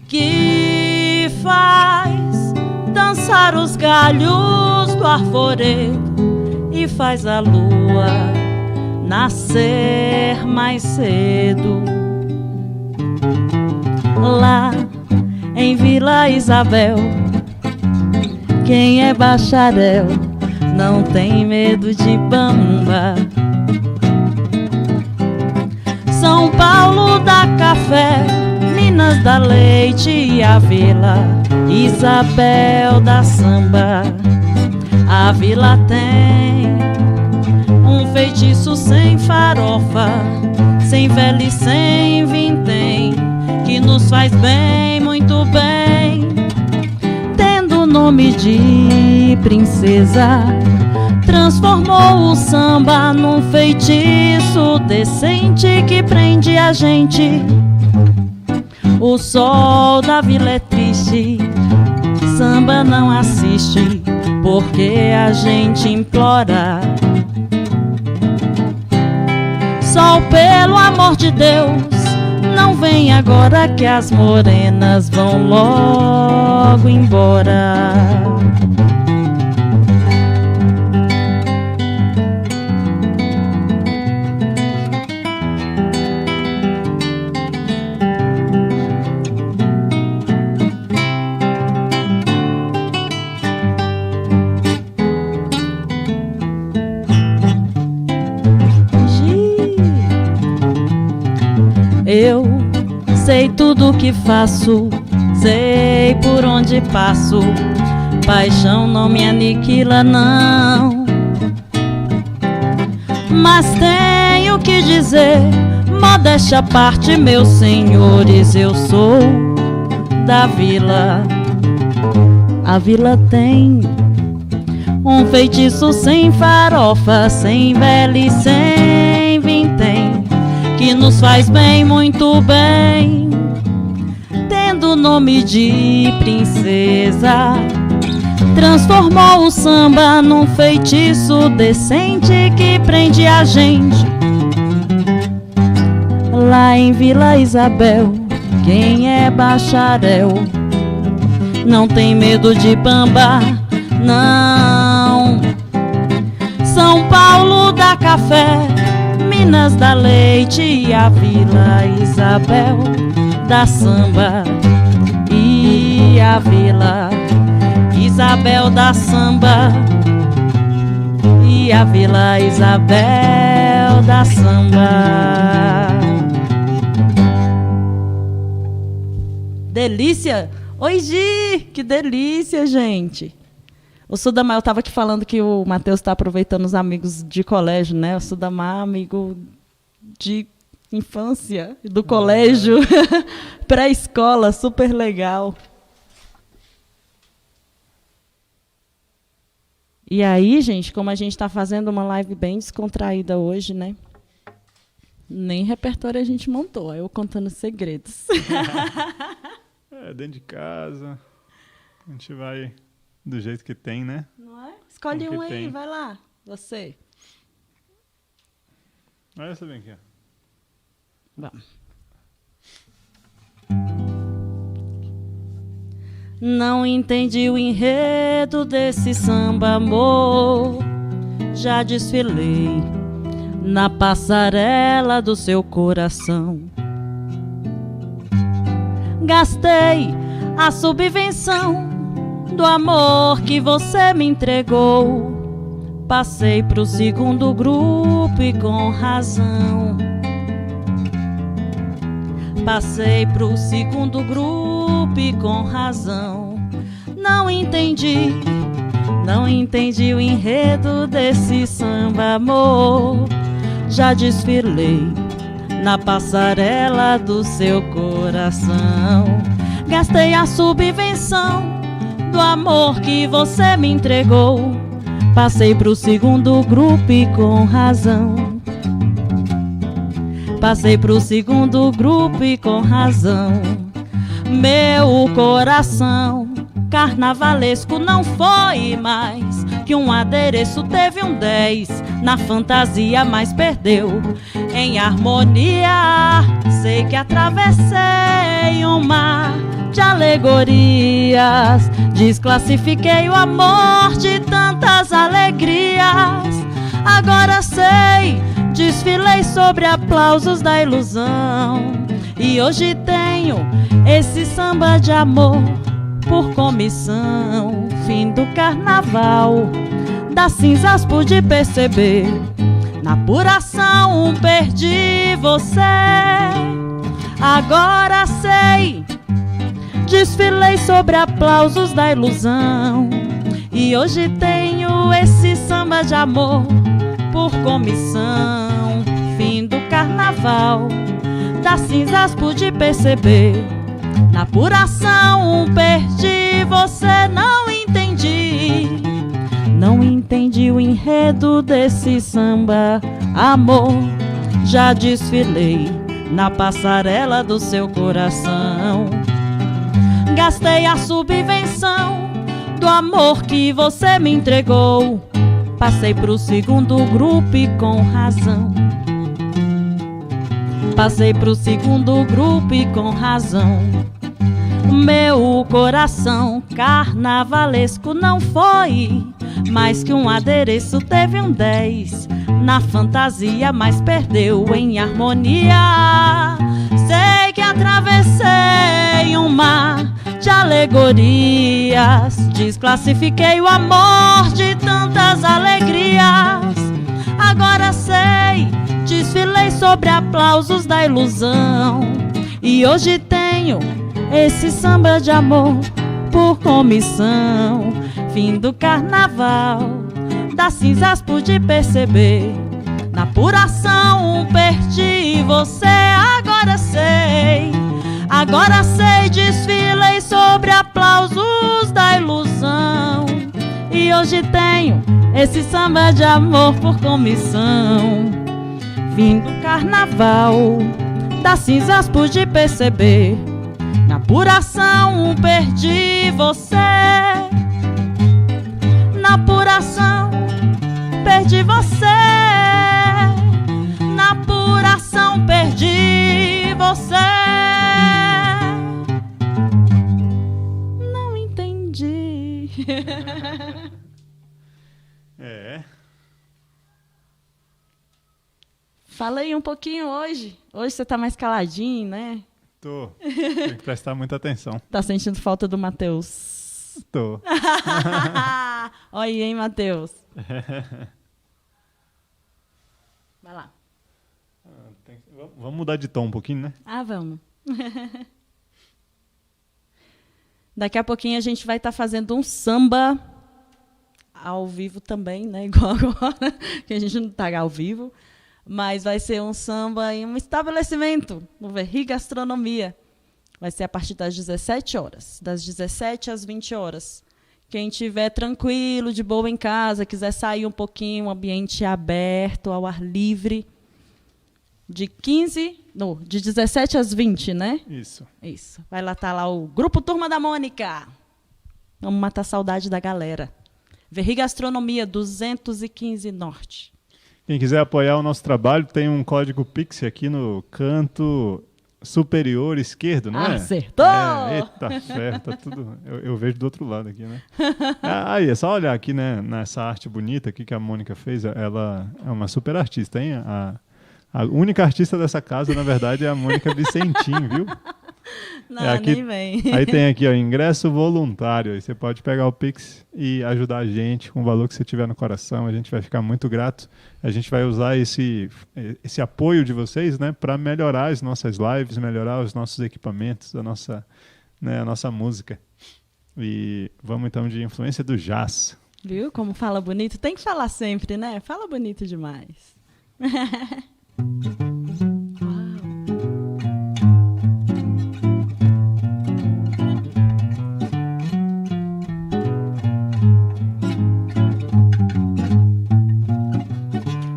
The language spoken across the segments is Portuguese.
que faz dançar os galhos do arvoredo e faz a lua nascer mais cedo. Lá em Vila Isabel, quem é bacharel não tem medo de bamba. São Paulo dá café, Minas dá leite e a Vila Isabel dá samba. A vila tem um feitiço sem farofa, sem vela e sem vintém, que nos faz bem, muito bem. Tendo o nome de princesa, transformou o samba num feitiço decente que prende a gente. O sol da vila é triste, samba não assiste, porque a gente implora. Sol, pelo amor de Deus, não vem agora que as morenas vão logo embora. Eu sei tudo que faço, sei por onde passo, paixão não me aniquila não. Mas tenho que dizer, modéstia à parte, meus senhores, eu sou da vila. A vila tem um feitiço sem farofa, sem vela e sem vintém, que nos faz bem, muito bem. Tendo o nome de princesa, transformou o samba num feitiço decente que prende a gente. Lá em Vila Isabel, quem é bacharel não tem medo de bamba, não. São Paulo dá café, Minas dá leite e a Vila Isabel dá samba. E a Vila Isabel dá samba. E a Vila Isabel dá samba. Delícia! Oi, Gi! Que delícia, gente! O Sudamar, eu estava aqui falando que o Matheus está aproveitando os amigos de colégio, né? O Sudamar, amigo de infância, do colégio, pré-escola, super legal. E aí, gente, como a gente está fazendo uma live bem descontraída hoje, né? Nem repertório a gente montou, eu contando segredos. Dentro de casa, a gente vai do jeito que tem, né? Não é? Escolhe um aí, tem. Vai lá, você. Olha essa bem aqui, ó. Vamos. Não entendi o enredo desse samba, amor. Já desfilei na passarela do seu coração. Gastei a subvenção do amor que você me entregou. Passei pro segundo grupo e com razão. Passei pro segundo grupo e com razão. Não entendi o enredo desse samba, amor. Já desfilei na passarela do seu coração. Gastei a subvenção do amor que você me entregou. Passei pro segundo grupo e com razão. Passei pro segundo grupo e com razão. Meu coração carnavalesco não foi mais que um adereço, teve um 10 na fantasia, mas perdeu em harmonia. Sei que atravessei um mar de alegorias. Desclassifiquei o amor de tantas alegrias. Agora sei, desfilei sobre aplausos da ilusão. E hoje tenho esse samba de amor por comissão. Fim do carnaval, das cinzas pude perceber. Na apuração perdi você. Agora sei, desfilei sobre aplausos da ilusão. E hoje tenho esse samba de amor por comissão. Fim do carnaval, das cinzas pude perceber. Na apuração perdi você. Não entendi, não entendi o enredo desse samba, amor. Já desfilei na passarela do seu coração. Gastei a subvenção do amor que você me entregou. Passei pro segundo grupo e com razão. Passei pro segundo grupo e com razão. Meu coração carnavalesco não foi mais que um adereço, teve um 10 na fantasia, mas perdeu em harmonia. Sei que atravessei um mar de alegorias. Desclassifiquei o amor de tantas alegrias. Agora sei, desfilei sobre aplausos da ilusão. E hoje tenho esse samba de amor por comissão. Fim do carnaval, das cinzas pude perceber. Na apuração perdi você. Agora sei, desfilei sobre aplausos da ilusão. E hoje tenho esse samba de amor por comissão. Fim do carnaval, das cinzas pude perceber. Na apuração perdi você. Na apuração perdi você. Na apuração perdi você. Não entendi. É. Falei um pouquinho hoje. Hoje você tá mais caladinho, né? Tô. Tem que prestar muita atenção. Tá sentindo falta do Matheus? Tô. Olha aí, hein, Matheus? Vai lá. Vamos mudar de tom um pouquinho, né? Ah, vamos. Daqui a pouquinho a gente vai estar fazendo um samba ao vivo também, né? Igual agora, que a gente não está ao vivo. Mas vai ser um samba em um estabelecimento, no Verri Gastronomia. Vai ser a partir das 17 horas, das 17 às 20 horas. Quem estiver tranquilo, de boa em casa, quiser sair um pouquinho, um ambiente aberto, ao ar livre, de 17 às 20, né? Isso. Isso. Vai lá estar lá o Grupo Turma da Mônica. Vamos matar a saudade da galera. Verri Gastronomia, 215 Norte. Quem quiser apoiar o nosso trabalho, tem um código Pix aqui no canto superior esquerdo, não é? Acertou! Eita, certo, tá tudo. Eu vejo do outro lado aqui, né? Aí, é só olhar aqui, né, nessa arte bonita aqui que a Mônica fez. Ela é uma super artista, hein? A única artista dessa casa, na verdade, é a Mônica Vicentim, viu? Não, aqui, nem vem. Aí tem aqui, ó, ingresso voluntário. Aí você pode pegar o Pix e ajudar a gente com o valor que você tiver no coração. A gente vai ficar muito grato. A gente vai usar esse apoio de vocês, né, para melhorar as nossas lives, melhorar os nossos equipamentos, a nossa música. E vamos então de influência do jazz. Viu como fala bonito? Tem que falar sempre, né? Fala bonito demais.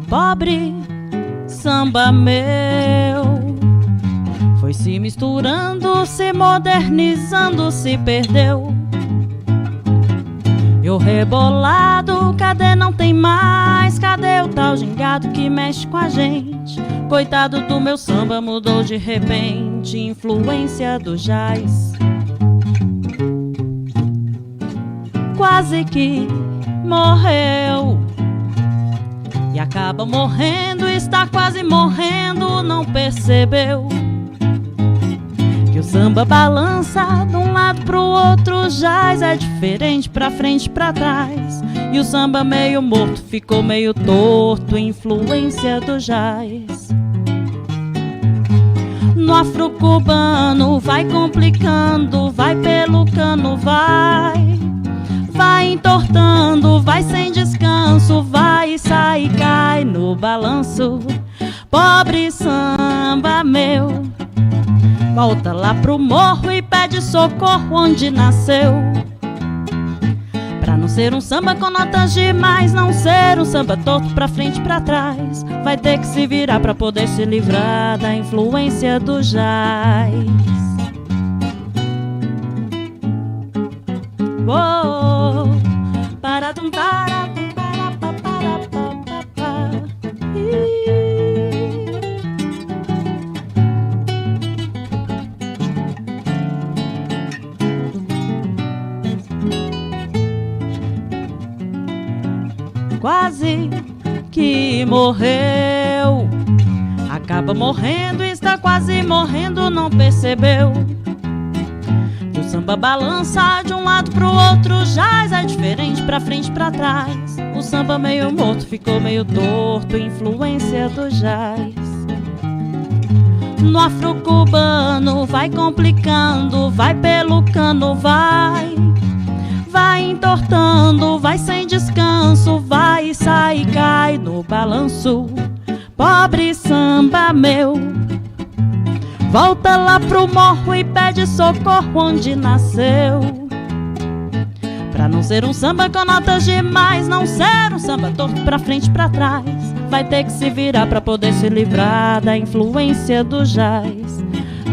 Pobre samba meu, foi se misturando, se modernizando, se perdeu. E o rebolado, cadê? Não tem mais. Cadê o tal gingado que mexe com a gente? Coitado do meu samba, mudou de repente, influência do jazz. quase que morreu. E acaba morrendo, está quase morrendo, não percebeu que o samba balança de um lado pro outro, o jazz é diferente, pra frente e pra trás. E o samba meio morto ficou meio torto, influência do jazz. No afro-cubano vai complicando, vai pelo cano, vai entortando, vai sem descanso, vai e sai e cai no balanço. Pobre samba meu, volta lá pro morro e pede socorro onde nasceu. Pra não ser um samba com notas demais, não ser um samba torto pra frente e pra trás, vai ter que se virar pra poder se livrar da influência do jazz. Oh, para tum para pa. Quase que morreu, acaba morrendo, está quase morrendo, não percebeu que o samba balança de um lado pro outro, jazz é diferente, pra frente e pra trás. O samba meio morto ficou meio torto, influência do jazz. No afro-cubano vai complicando, vai pelo cano, vai entortando, vai sem descanso, vai e sai e cai no balanço. Pobre samba meu, volta lá pro morro e pede socorro onde nasceu. Pra não ser um samba com notas demais, não ser um samba torto pra frente e pra trás, vai ter que se virar pra poder se livrar da influência do jazz.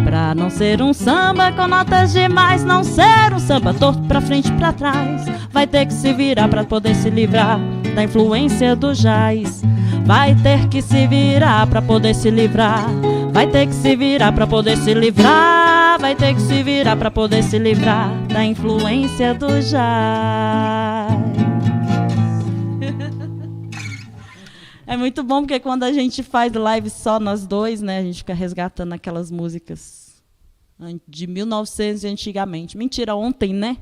Pra não ser um samba com notas demais, não ser um samba torto pra frente e pra trás, vai ter que se virar pra poder se livrar da influência do jazz. Vai ter que se virar pra poder se livrar, vai ter que se virar pra poder se livrar, vai ter que se virar pra poder se livrar da influência do jazz. É muito bom porque quando a gente faz live só nós dois, né, a gente fica resgatando aquelas músicas de 1900 e antigamente. Mentira, ontem, né?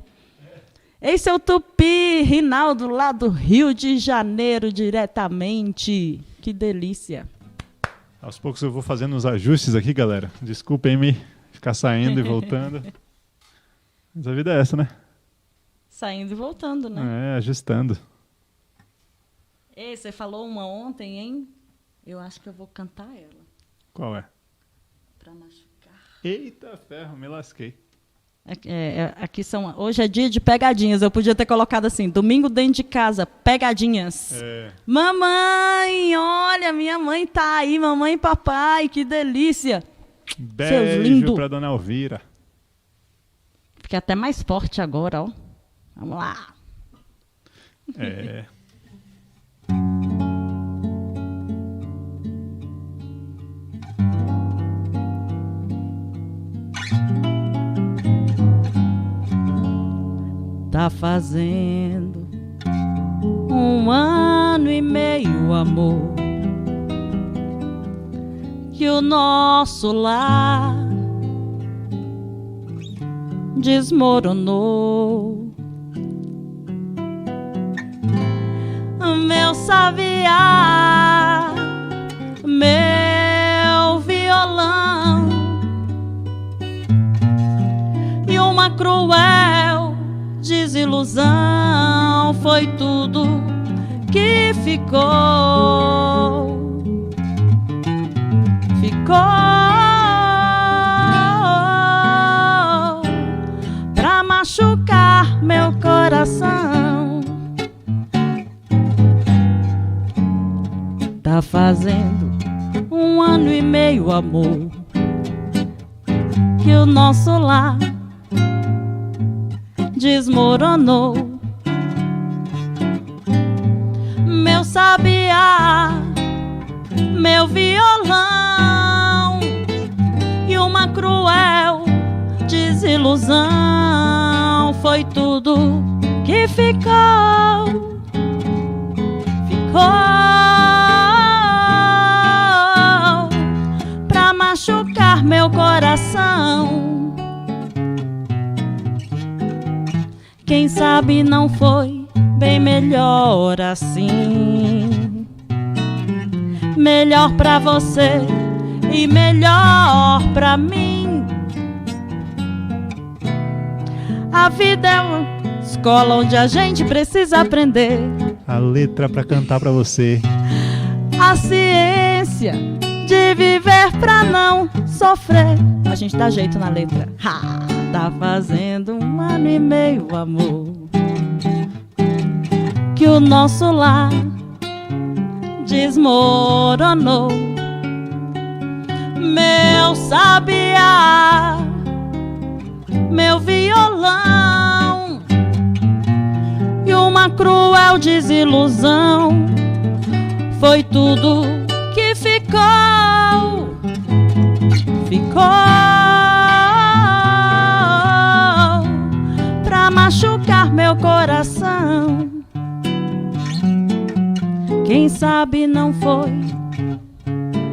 Esse é o Tupi, Rinaldo, lá do Rio de Janeiro, diretamente. Que delícia. Aos poucos eu vou fazendo os ajustes aqui, galera. Desculpem-me ficar saindo e voltando. Mas a vida é essa, né? Saindo e voltando, né? É, ajustando. Ei, você falou uma ontem, hein? Eu acho que eu vou cantar ela. Qual é? Pra machucar. Eita ferro, me lasquei. Aqui hoje é dia de pegadinhas. Eu podia ter colocado assim, domingo dentro de casa, pegadinhas. É. Mamãe, olha, minha mãe tá aí, mamãe e papai, que delícia. Beijo lindo. pra dona Elvira. Fiquei até mais forte agora, ó. Vamos lá. É. Tá fazendo 1 ano e meio, amor, que o nosso lar desmoronou. Meu sabiá, meu violão e uma cruel desilusão foi tudo que ficou. Pra machucar meu coração. Tá fazendo 1 ano e meio, amor, que o nosso lar desmoronou. Meu sabiá, meu violão e uma cruel desilusão foi tudo que que ficou pra machucar meu coração. Quem sabe não foi bem melhor assim. Melhor pra você e melhor pra mim. A vida é uma escola onde a gente precisa aprender A letra pra cantar pra você. a ciência de viver pra não sofrer. A gente dá jeito na letra. Ha! Tá fazendo 1 ano e meio, amor, que o nosso lar desmoronou. Meu sabiá, meu violão, e uma cruel desilusão foi tudo que ficou pra machucar meu coração. Quem sabe não foi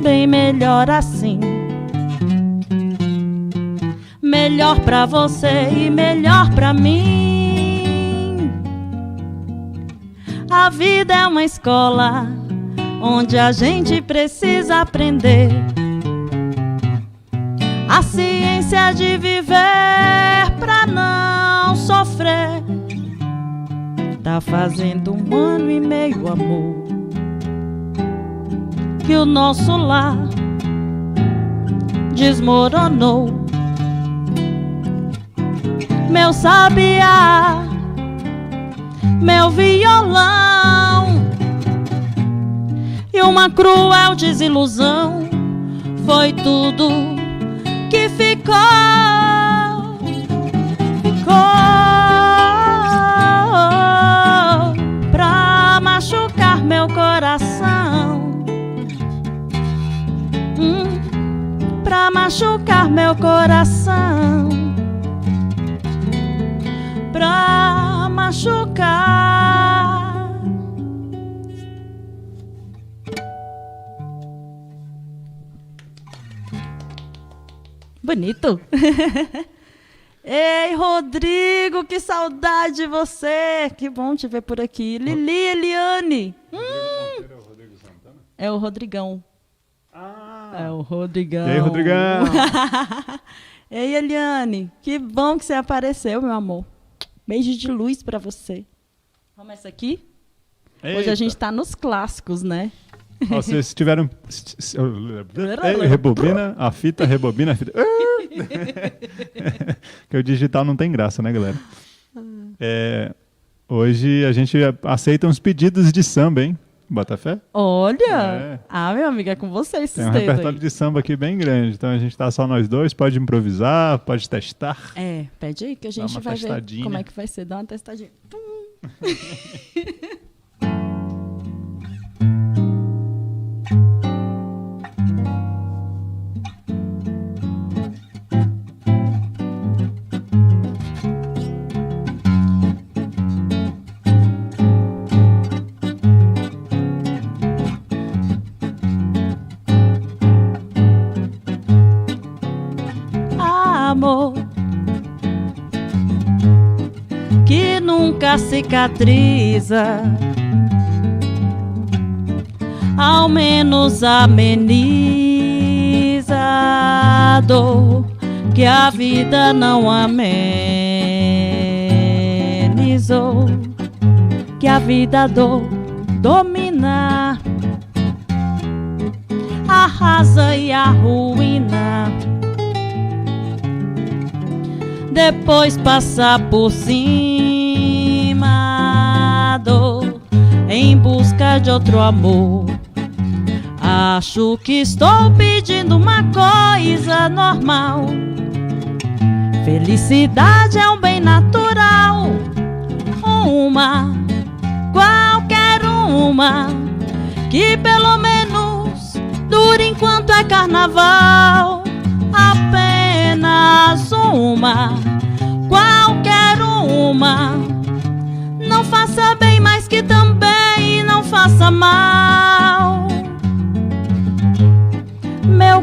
bem melhor assim. Melhor pra você e melhor pra mim. A vida é uma escola onde a gente precisa aprender a ciência de viver pra não sofrer. Tá fazendo 1 ano e meio, amor, que o nosso lar desmoronou. Meu sabiá, meu violão, e uma cruel desilusão foi tudo que ficou pra machucar meu coração. Pra machucar meu coração. Pra machucar. Bonito. Ei, Rodrigo, que saudade de você. Que bom te ver por aqui. Lili, Eliane. Rodrigo Santana? É o Rodrigão. É o Rodrigão. E aí, Rodrigão? Ei, Eliane, que bom que você apareceu, meu amor. Beijo de luz pra você. Começa aqui? Eita. Hoje a gente tá nos clássicos, né? Ó, se tiveram... Rebobina a fita, rebobina a fita. Que o digital não tem graça, né, galera? Hoje a gente aceita uns pedidos de samba, hein? Bota fé? Olha! Ah, meu amigo, é com você esses Tem um dedos repertório aí. de samba aqui bem grande. Então a gente tá só nós dois, pode improvisar, pode testar. Pede aí que a gente uma vai ver testadinha. como é que vai ser. Dá uma testadinha. Amor que nunca cicatriza, ao menos ameniza a dor que a vida não amenizou, que a vida domina, arrasa e arruína. Depois passar por cima, dor, em busca de outro amor. Acho que estou pedindo uma coisa normal. Felicidade é um bem natural. Uma, qualquer uma, que pelo menos dure enquanto é carnaval. Apenas uma, qualquer uma,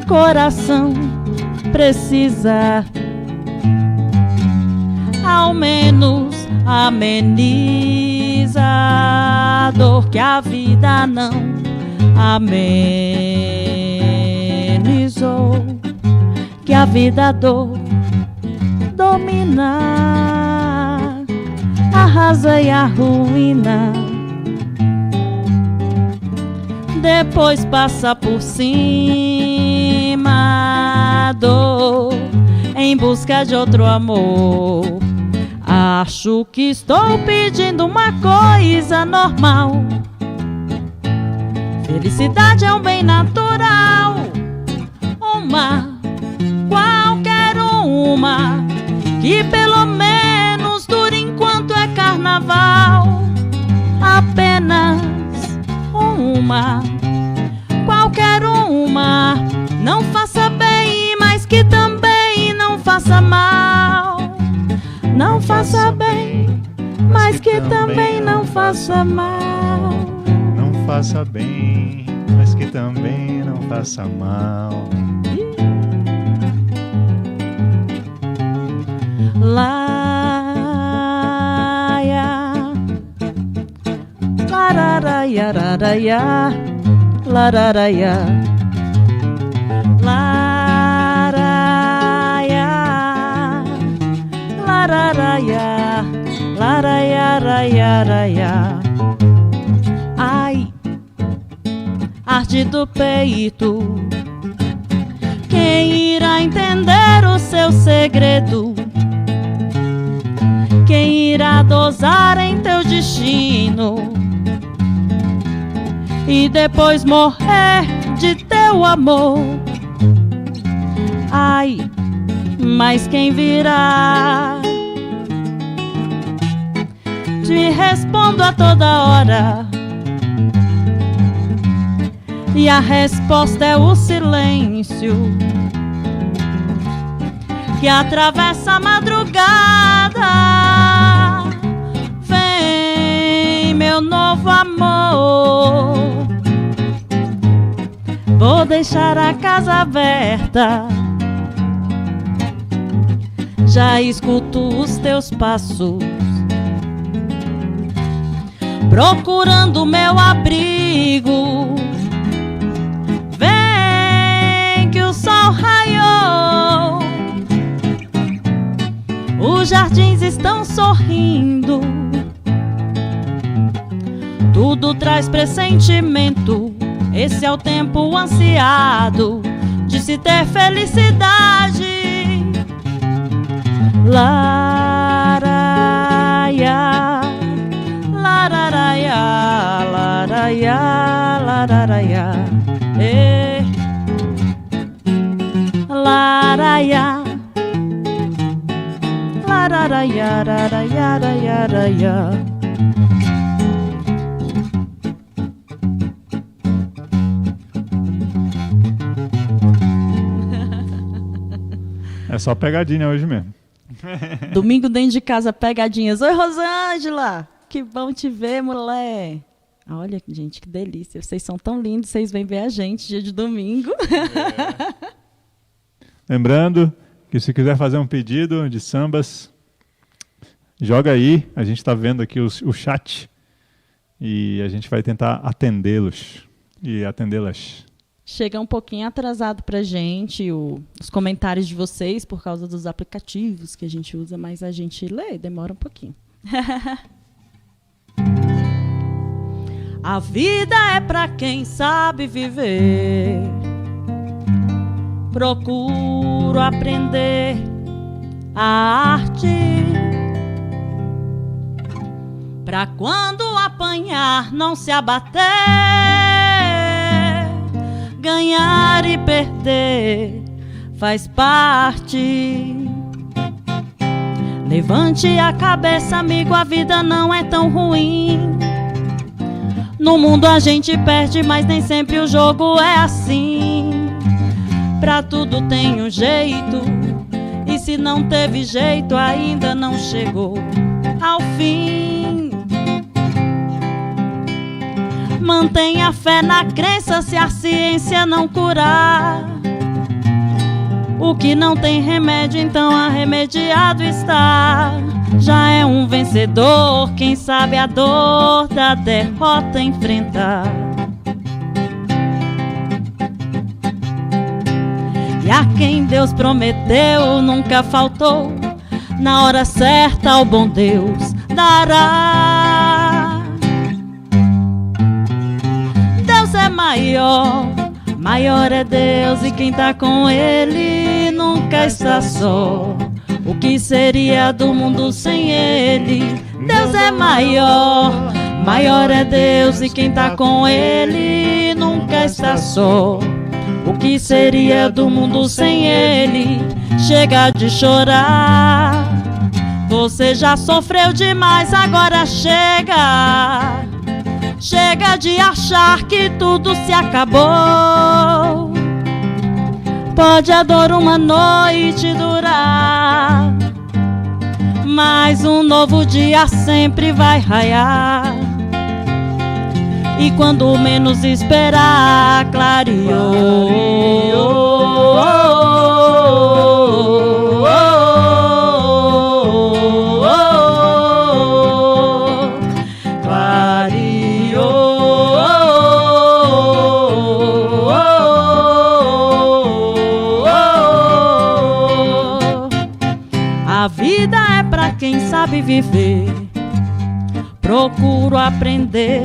coração precisa, ao menos ameniza a dor que a vida não amenizou, que a vida a dor domina, arrasa e arruína, depois passa por cima dor em busca de outro amor. Acho que estou pedindo uma coisa normal. Felicidade é um bem natural, uma, qualquer uma, que pelo menos dure enquanto é carnaval. Apenas uma, qualquer uma, não faça bem, mas que também não faça mal. Não faça bem, mas que também não faça mal. Não faça bem, mas que também não faça mal. Laia, lararaia, lararaia, lararaia, lararaia, lararaia, lararaia. Ai, arte do peito, quem irá entender o seu segredo? Quem irá dosar em teu destino e depois morrer de teu amor? Ai, mas quem virá? Te respondo a toda hora, e a resposta é o silêncio que atravessa a madrugada. Vem, meu novo amor, vou deixar a casa aberta. Já escuto os teus passos, procurando meu abrigo. Vem que o sol raiou, os jardins estão sorrindo, tudo traz pressentimento. Esse é o tempo ansiado de se ter felicidade. Lararaia, lararaia, lararaia, lararaia, lararaia, lararaia, lararaia, lararaia. É só pegadinha hoje mesmo. Domingo dentro de casa, pegadinhas. Oi, Rosângela! Que bom te ver, mulher! Olha, gente, que delícia. Vocês são tão lindos, vocês vêm ver a gente dia de domingo. Lembrando que se quiser fazer um pedido de sambas, joga aí. A gente está vendo aqui o chat e a gente vai tentar atendê-los e atendê-las. Chega um pouquinho atrasado pra gente os comentários de vocês por causa dos aplicativos que a gente usa, mas a gente lê, demora um pouquinho. A vida é pra quem sabe viver. Procuro aprender a arte pra quando apanhar não se abater. Ganhar e perder faz parte. Levante a cabeça, amigo, a vida não é tão ruim. No mundo a gente perde, mas nem sempre o jogo é assim. Pra tudo tem um jeito, e se não teve jeito, ainda não chegou ao fim. Mantenha fé na crença, se a ciência não curar. O que não tem remédio, então arremediado está. Já é um vencedor, quem sabe a dor da derrota enfrentar. E a quem Deus prometeu nunca faltou, na hora certa o bom Deus dará. Deus é maior, maior é Deus, e quem tá com Ele nunca está só. O que seria do mundo sem Ele? Deus é maior, maior é Deus, e quem tá com Ele nunca está só. O que seria do mundo sem Ele? Chega de chorar, você já sofreu demais, agora chega. Chega de achar que tudo se acabou. Pode a dor uma noite durar, mas um novo dia sempre vai raiar. E quando menos esperar, clareou. A vida é pra quem sabe viver. Procuro aprender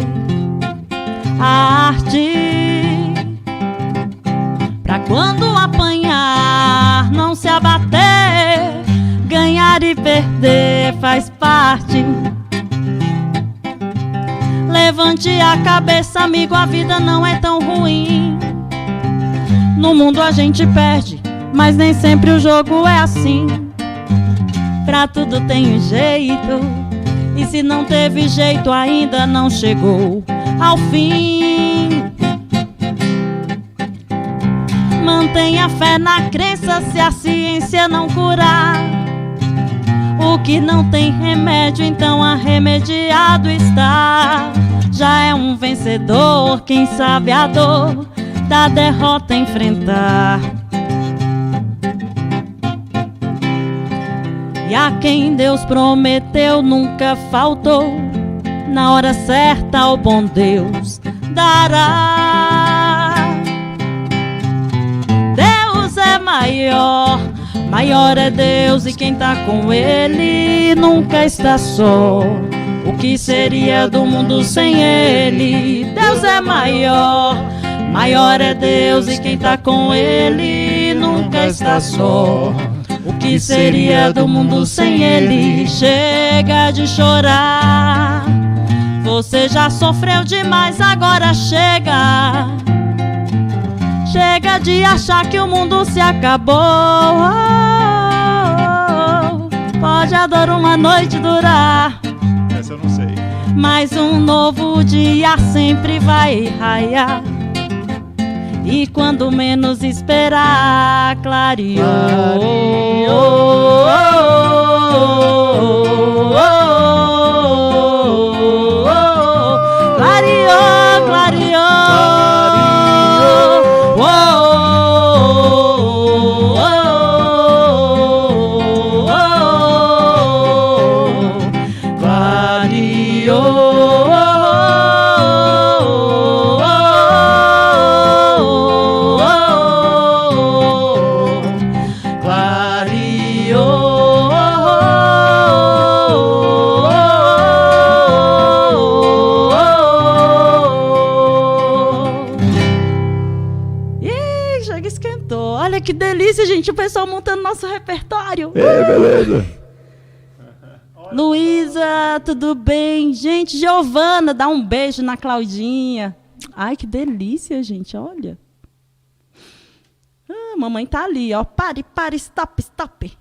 a arte, pra quando apanhar não se abater. Ganhar e perder faz parte. Levante a cabeça, amigo, a vida não é tão ruim. No mundo a gente perde, mas nem sempre o jogo é assim. Pra tudo tem um jeito, e se não teve jeito ainda não chegou ao fim. Mantenha fé na crença, se a ciência não curar. O que não tem remédio, então arremediado está. Já é um vencedor, quem sabe a dor da derrota enfrentar. E a quem Deus prometeu nunca faltou, na hora certa o bom Deus dará. Deus é maior, maior é Deus, e quem tá com Ele nunca está só. O que seria do mundo sem Ele? Deus é maior, maior é Deus, e quem tá com Ele nunca está só. O que seria do mundo sem Ele? Chega de chorar, você já sofreu demais, agora chega. Chega de achar que o mundo se acabou. Pode a dor uma noite durar, Essa eu não sei. mas um novo dia sempre vai raiar. E quando menos esperar, clareou. Clareou, Olha que delícia, gente, o pessoal montando nosso repertório. Beleza. Luísa, tudo bem? Gente, Giovana, dá um beijo na Claudinha. Ai, que delícia, gente, olha. Mamãe tá ali, ó. Pare, stop.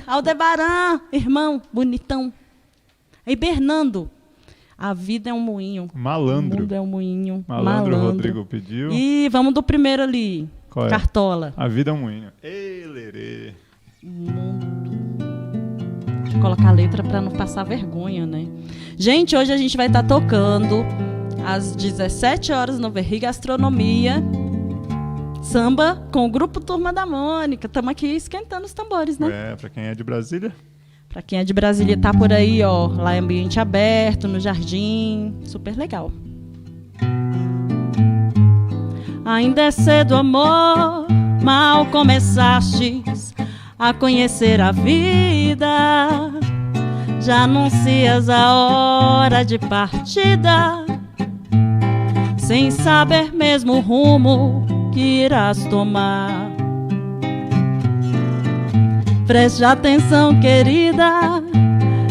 Aldebaran, irmão, bonitão. E Bernardo, a vida é um moinho. Malandro. O mundo é um moinho. Malandro, Rodrigo pediu. E vamos do primeiro ali. Qual é? Cartola. A vida é um moinho. Ei, lerê. Deixa eu colocar a letra para não passar vergonha, né? Gente, hoje a gente vai estar tocando às 17 horas no Verri Gastronomia. Samba com o grupo Turma da Mônica. Estamos aqui esquentando os tambores, né? É, pra quem é de Brasília. Pra quem é de Brasília, tá por aí, ó. Lá é ambiente aberto, no jardim. Super legal. Ainda é cedo, amor, mal começastes a conhecer a vida. Já anuncias a hora de partida, sem saber mesmo o rumo que irás tomar. Preste atenção, querida,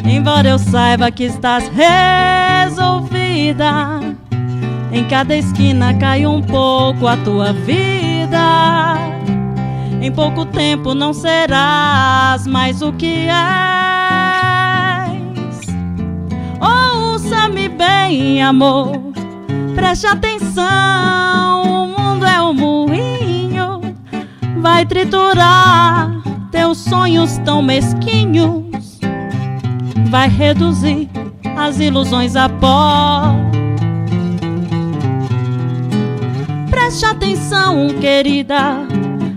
embora eu saiba que estás resolvida. Em cada esquina cai um pouco a tua vida. Em pouco tempo não serás mais o que és. Ouça-me bem, amor, preste atenção. O mundo é um moinho, vai triturar teus sonhos tão mesquinhos, vai reduzir as ilusões a pó. Preste atenção, querida,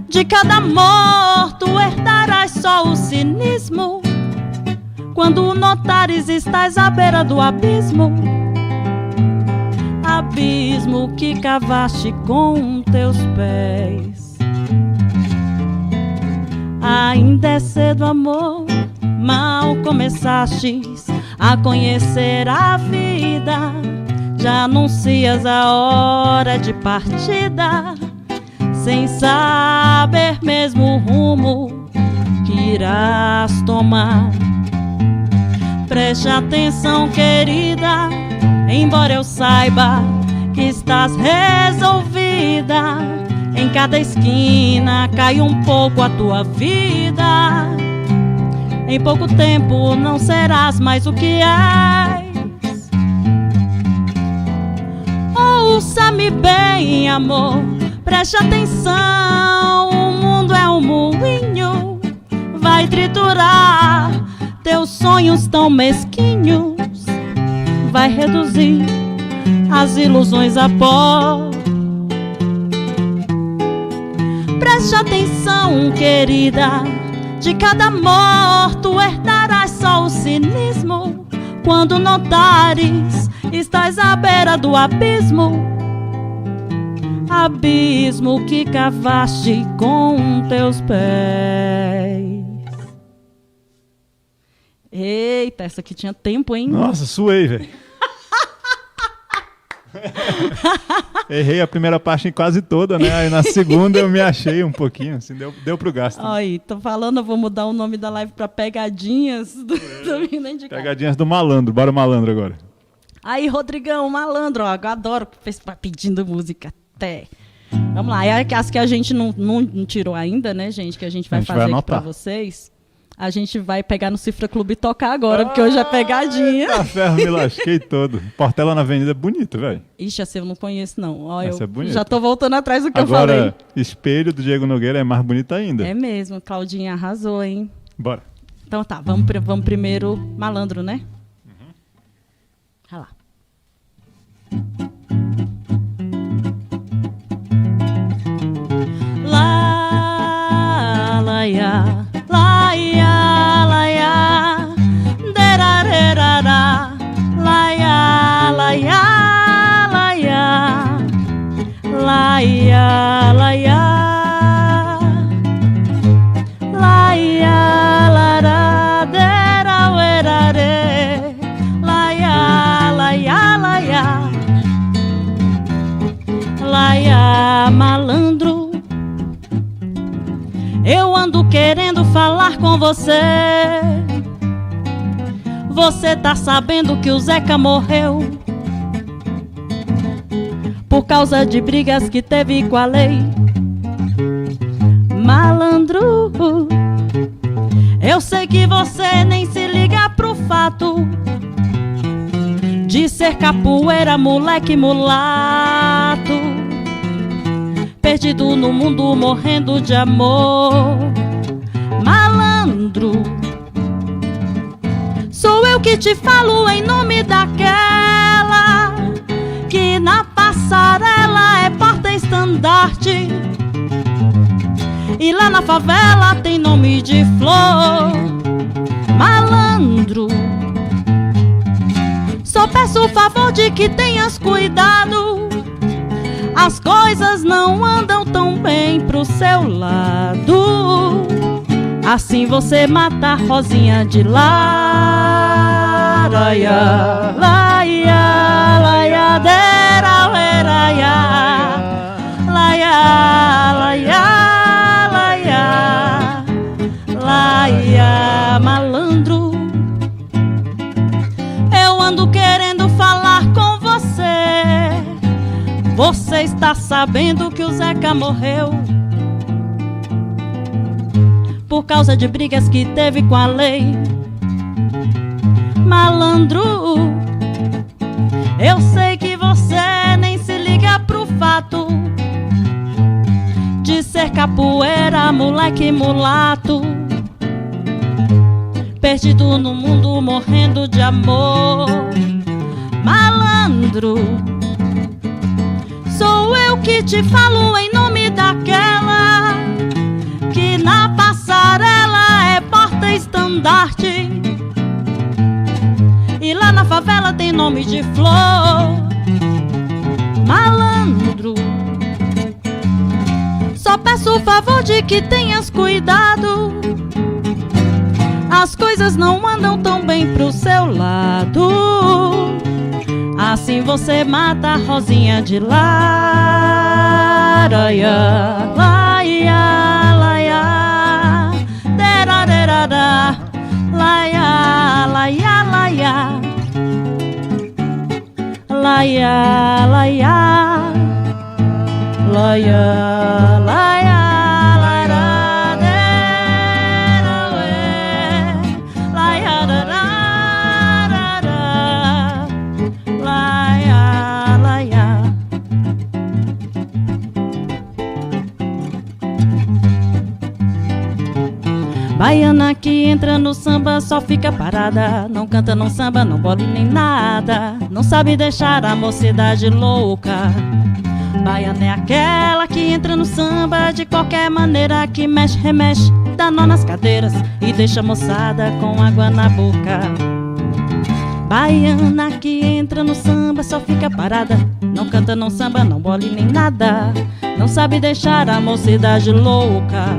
de cada amor tu herdarás só o cinismo. Quando notares estás à beira do abismo, abismo que cavaste com teus pés. Ainda é cedo, amor, mal começastes a conhecer a vida. Já anuncias a hora de partida, sem saber mesmo o rumo que irás tomar. Preste atenção, querida, embora eu saiba que estás resolvida. Em cada esquina cai um pouco a tua vida. Em pouco tempo não serás mais o que és. Ouça-me bem, amor, preste atenção. O mundo é um moinho, vai triturar teus sonhos tão mesquinhos, vai reduzir as ilusões a pó. Preste atenção, querida, de cada amor tu herdarás só o cinismo. Quando notares estás à beira do abismo, abismo que cavaste com teus pés. Eita, essa aqui tinha tempo, hein? Nossa, suei, velho. Errei a primeira parte quase toda, né? Aí na segunda eu me achei um pouquinho, assim, deu pro gasto. Aí, tô falando, eu vou mudar o nome da live pra Pegadinhas do Mina de Casa. Pegadinhas do malandro, bora malandro agora. Aí, Rodrigão, malandro, ó, eu adoro pedindo música até. Vamos lá, é as que a gente não tirou ainda, né, gente, que a gente vai fazer aqui pra vocês. A gente vai pegar no Cifra Clube e tocar agora, porque hoje é pegadinha. Eita ferro, me lasquei todo. Portela na Avenida é bonito, velho. Ixi, essa eu não conheço, não. Ó, essa eu é bonita. já tô voltando atrás do que agora, eu falei. Espelho do Diego Nogueira é mais bonita ainda. É mesmo, Claudinha arrasou, hein? Bora. Então tá, vamos primeiro Malandro, né? Olha lá. Lá, lá, ya. Laia, laia, derarerará, laia, laia, laia, laia, laia, laia, lara, derauerare, laia, laia, laia, laia, malandro. Eu ando querendo falar com você. Você tá sabendo que o Zeca morreu por causa de brigas que teve com a lei. Malandro, eu sei que você nem se liga pro fato de ser capoeira, moleque mulato, perdido no mundo, morrendo de amor. Malandro, sou eu que te falo em nome daquela que na passarela é porta-estandarte E lá na favela tem nome de flor. Malandro, só peço o favor de que tenhas cuidado. As coisas não andam tão bem pro seu lado. Assim você mata a Rosinha de lá. Laia, laia, laia, dera, laia, laia, laia, laia, laia, malandro. Eu ando querendo falar com você. Você está sabendo que o Zeca morreu por causa de brigas que teve com a lei. Malandro, eu sei que você nem se liga pro fato de ser capoeira, moleque mulato, perdido no mundo, morrendo de amor. Malandro, sou eu que te falo em nome daquela que na passarela é porta-estandarte. E lá na favela tem nome de flor. Malandro, só peço o favor de que tenhas cuidado. As coisas não andam tão bem pro seu lado. Assim você mata a Rosinha de lá. Laia, laia, laia, dera, dera, da. Laia, laia, laia, laia, laia, laia, laia, laia, dera, laia, da, da, da, laia, laia. Baiana que entra no samba só fica parada. Não canta, não samba, não bola nem nada. Não sabe deixar a mocidade louca. Baiana é aquela que entra no samba de qualquer maneira, que mexe, remexe, dá nó nas cadeiras e deixa a moçada com água na boca. Baiana que entra no samba só fica parada. Não canta, não samba, não bola nem nada. Não sabe deixar a mocidade louca.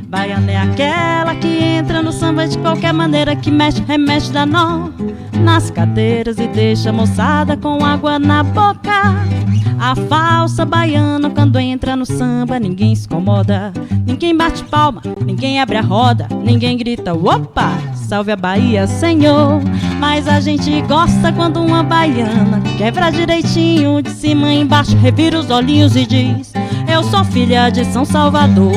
Baiana é aquela que entra no samba de qualquer maneira, que mexe, remexe, dá nó nas cadeiras e deixa a moçada com água na boca. A falsa baiana quando entra no samba ninguém se incomoda, ninguém bate palma, ninguém abre a roda, ninguém grita opa, salve a Bahia, Senhor. Mas a gente gosta quando uma baiana quebra direitinho, de cima embaixo, revira os olhinhos e diz: eu sou filha de São Salvador.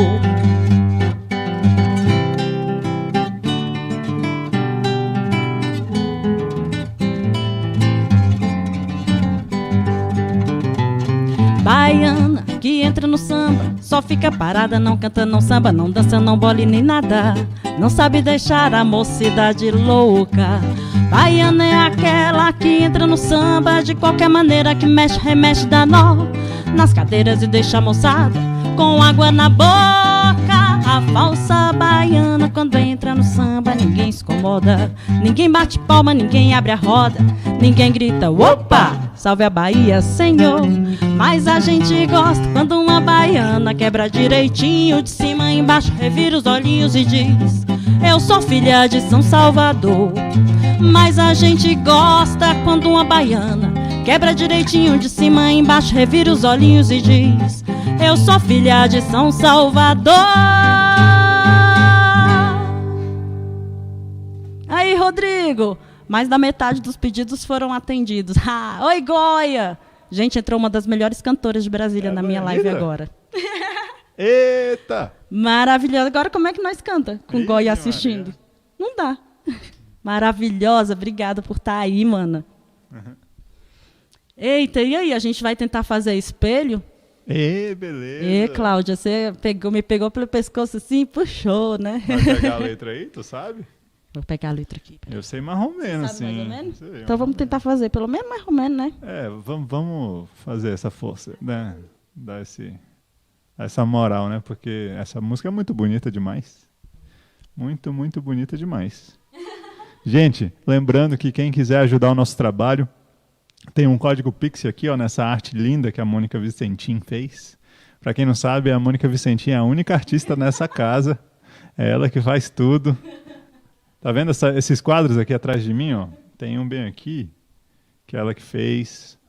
Baiana que entra no samba só fica parada, não canta, não samba, não dança, não bola nem nada. Não sabe deixar a mocidade louca. Baiana é aquela que entra no samba de qualquer maneira, que mexe, remexe, dá nó nas cadeiras e deixa a moçada com água na boca. A falsa baiana quando entra no samba ninguém se incomoda, ninguém bate palma, ninguém abre a roda, ninguém grita opa, salve a Bahia, Senhor. Mas a gente gosta quando uma baiana quebra direitinho, de cima embaixo, revira os olhinhos e diz: eu sou filha de São Salvador. Mas a gente gosta quando uma baiana quebra direitinho, de cima embaixo, revira os olhinhos e diz: eu sou filha de São Salvador. Aí, Rodrigo, mais da metade dos pedidos foram atendidos. Oi, Goia! Gente, entrou uma das melhores cantoras de Brasília na minha live agora. Eita! Maravilhosa. Agora como é que nós canta com Goia assistindo? Não dá. Maravilhosa. Obrigada por estar aí, mana. Uhum. Eita, e aí? A gente vai tentar fazer espelho? Beleza. Cláudia, você me pegou pelo pescoço assim e puxou, né? Vai pegar a letra aí, tu sabe? Vou pegar a letra aqui. Eu sei mais ou menos, sim. Mais ou menos? Sei, então vamos tentar fazer, pelo menos mais ou menos, né? Vamos fazer essa força, né? Dar essa moral, né? Porque essa música é muito bonita demais. Muito, muito bonita demais. Gente, lembrando que quem quiser ajudar o nosso trabalho, tem um código Pix aqui, ó, nessa arte linda que a Mônica Vicentim fez. Para quem não sabe, a Mônica Vicentim é a única artista nessa casa. É ela que faz tudo. Tá vendo esses quadros aqui atrás de mim, ó? Tem um bem aqui, que é ela que fez.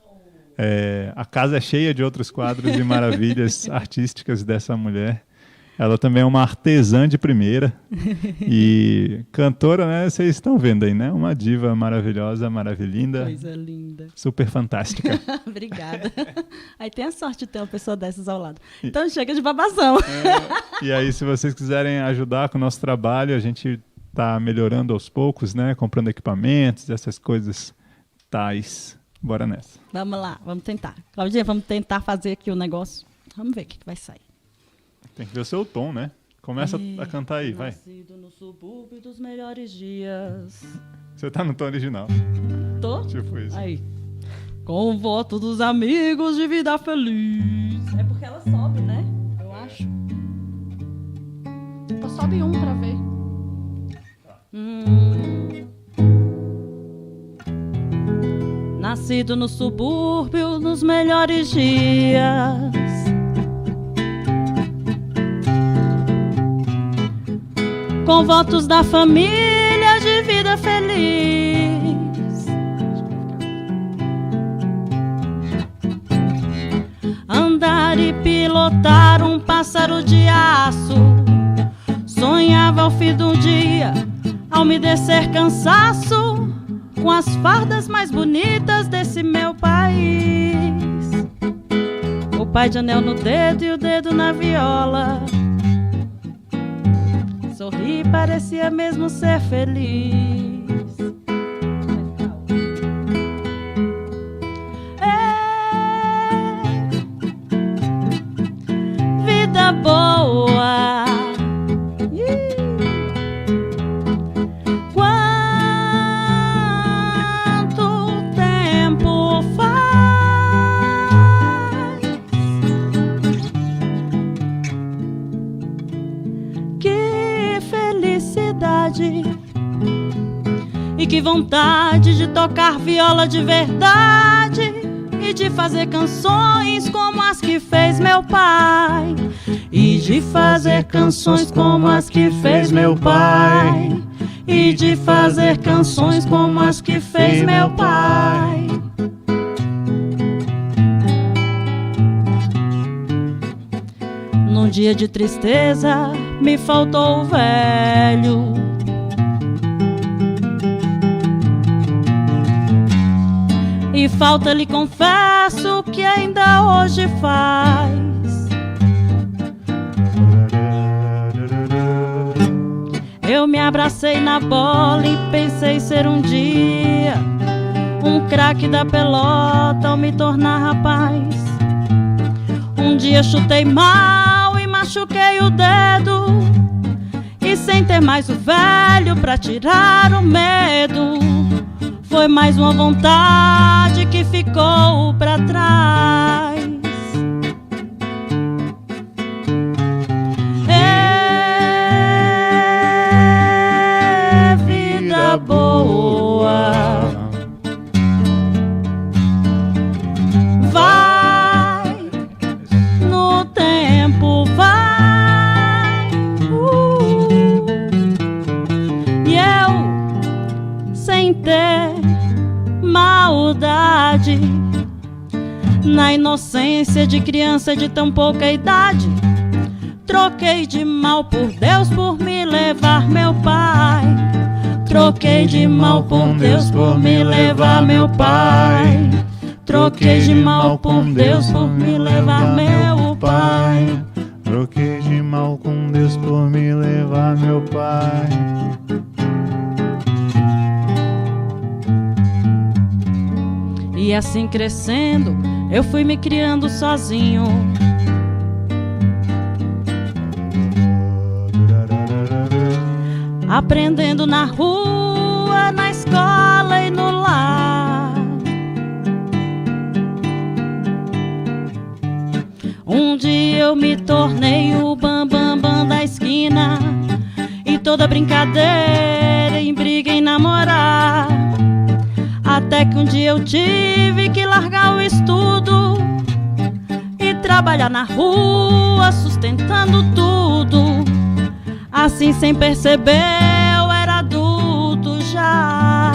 A casa é cheia de outros quadros e maravilhas artísticas dessa mulher. Ela também é uma artesã de primeira. E cantora, né? Vocês estão vendo aí, né? Uma diva maravilhosa, maravilhinda. Coisa linda. Super fantástica. Obrigada. Aí tem a sorte de ter uma pessoa dessas ao lado. Então chega de babazão. E aí, se vocês quiserem ajudar com o nosso trabalho, a gente está melhorando aos poucos, né? Comprando equipamentos, essas coisas tais. Bora nessa. Vamos lá, vamos tentar. Claudinha, vamos tentar fazer aqui o negócio. Vamos ver o que vai sair. Tem que ver o seu tom, né? Começa a cantar aí, vai. Nascido no subúrbio dos melhores dias. Você tá no tom original. Tô? Tipo isso. Aí. Com o voto dos amigos de vida feliz. É porque ela sobe, né? Eu acho. Então sobe um pra ver. Nascido no subúrbio nos melhores dias. Com votos da família de vida feliz. Andar e pilotar um pássaro de aço. Sonhava ao fim do dia, ao me descer cansaço, com as fardas mais bonitas desse meu país. O pai de anel no dedo e o dedo na viola. Sorri, parecia mesmo ser feliz. Vida boa. E que vontade de tocar viola de verdade e de fazer canções como as que fez meu pai. E de fazer canções como as que fez meu pai. E de fazer canções como as que fez meu pai. Num dia de tristeza me faltou o velho. E falta, lhe confesso, que ainda hoje faz. Eu me abracei na bola e pensei ser um dia um craque da pelota ao me tornar rapaz. Um dia chutei mal e machuquei o dedo, e sem ter mais o velho pra tirar o medo, foi mais uma vontade que ficou pra trás. É vida boa. Vai, no tempo vai. E eu, sem ter maldade, na inocência de criança de tão pouca idade, troquei de mal por Deus por me levar meu pai. Troquei de mal por Deus por me levar meu pai. Troquei de mal por Deus por me levar meu pai. Troquei de mal com Deus por me levar meu pai. E assim crescendo, eu fui me criando sozinho. Aprendendo na rua, na escola e no lar. Um dia eu me tornei o bam bam da esquina. E toda brincadeira em briga em namorar. Até que um dia eu tive que largar o estudo e trabalhar na rua, sustentando tudo. Assim, sem perceber, eu era adulto já.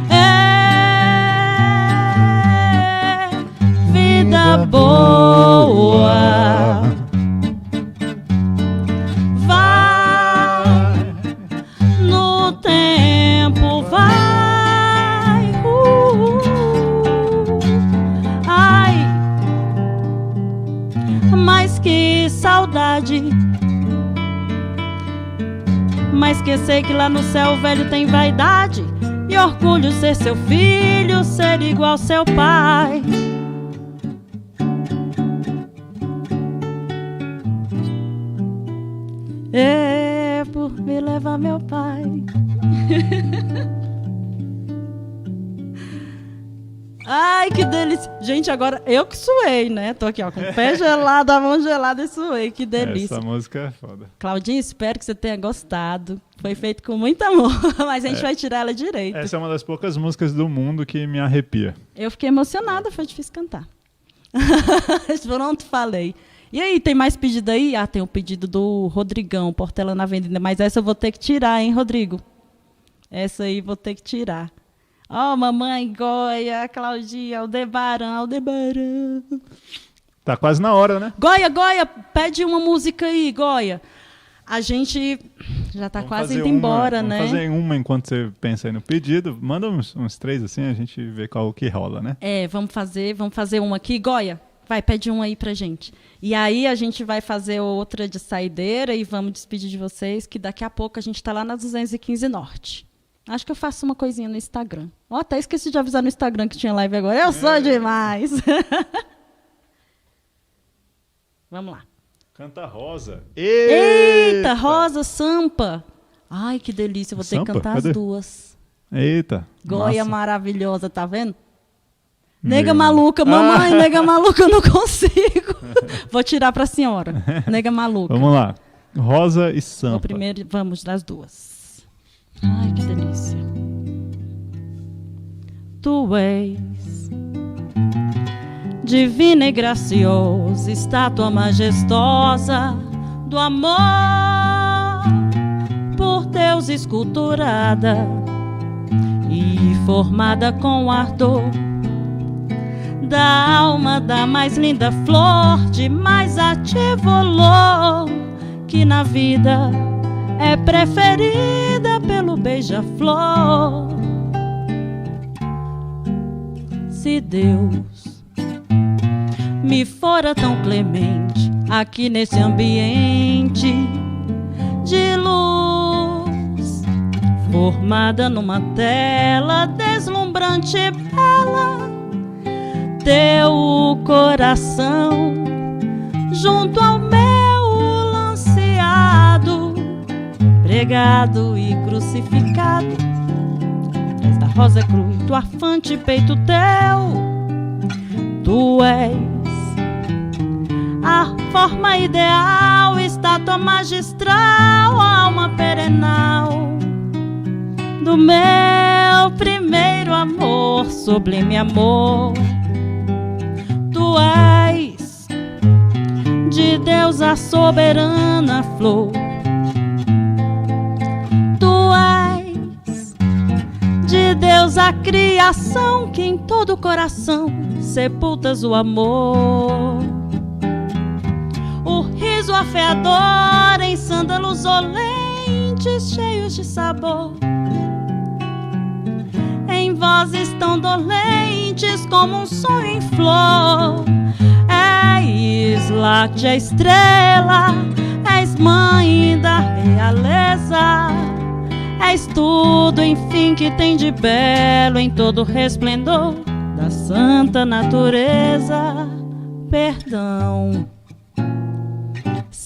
É vida boa. Vai no tempo, vai. Ai, mas que saudade. Mas que sei que lá no céu o velho tem vaidade e orgulho ser seu filho, ser igual seu pai. É por me levar meu pai. Ai, que delícia. Gente, agora eu que suei, né? Tô aqui, ó, com o pé gelado, a mão gelada e suei. Que delícia. Essa música é foda. Claudinha, espero que você tenha gostado. Foi feito com muito amor, mas a gente vai tirar ela direito. Essa é uma das poucas músicas do mundo que me arrepia. Eu fiquei emocionada, foi difícil cantar. Pronto, falei. E aí, tem mais pedido aí? Ah, tem o pedido do Rodrigão, Portela na Avenida. Mas essa eu vou ter que tirar, hein, Rodrigo? Essa aí vou ter que tirar. Ó, Mamãe Goia, Claudinha, Aldebaran. Tá quase na hora, né? Goia, pede uma música aí, Goia. A gente já tá quase indo embora, né? Vamos fazer uma enquanto você pensa aí no pedido. Manda uns 3 assim, a gente vê qual que rola, né? É, vamos fazer uma aqui. Goia, vai, pede uma aí pra gente. E aí a gente vai fazer outra de saideira e vamos despedir de vocês, que daqui a pouco a gente tá lá na 215 Norte. Acho que eu faço uma coisinha no Instagram. Ó, até esqueci de avisar no Instagram que tinha live agora. Eu sou demais! Vamos lá. Canta Rosa. Eita, Rosa, Sampa. Ai, que delícia, eu vou ter que cantar Cadê? as duas. Eita. Goia massa. maravilhosa, tá vendo? Nega maluca, mamãe, nega maluca, eu não consigo. Vou tirar pra senhora. Nega maluca. Vamos lá. Rosa e Sampa. O primeiro, vamos das duas. Ai, que delícia. Tu és divina e graciosa, estátua majestosa do amor, por Deus esculturada e formada com ardor da alma da mais linda flor, de mais ativo olor, que na vida é preferida pelo beija-flor. Se Deus me fora tão clemente aqui nesse ambiente de luz, formada numa tela deslumbrante e bela, teu coração junto ao meu lanceado, pregado e crucificado, esta rosa cruz do afante peito teu. Tu és a forma ideal, estátua magistral, alma perenal do meu primeiro amor, sublime amor. Tu és de Deus a soberana flor. Tu és de Deus a criação, que em todo coração sepultas o amor. O riso afeador em sândalos olentes, cheios de sabor, em vozes tão dolentes como um sonho em flor. És late a estrela, és mãe da realeza, és tudo, enfim, que tem de belo em todo o resplendor da santa natureza. Perdão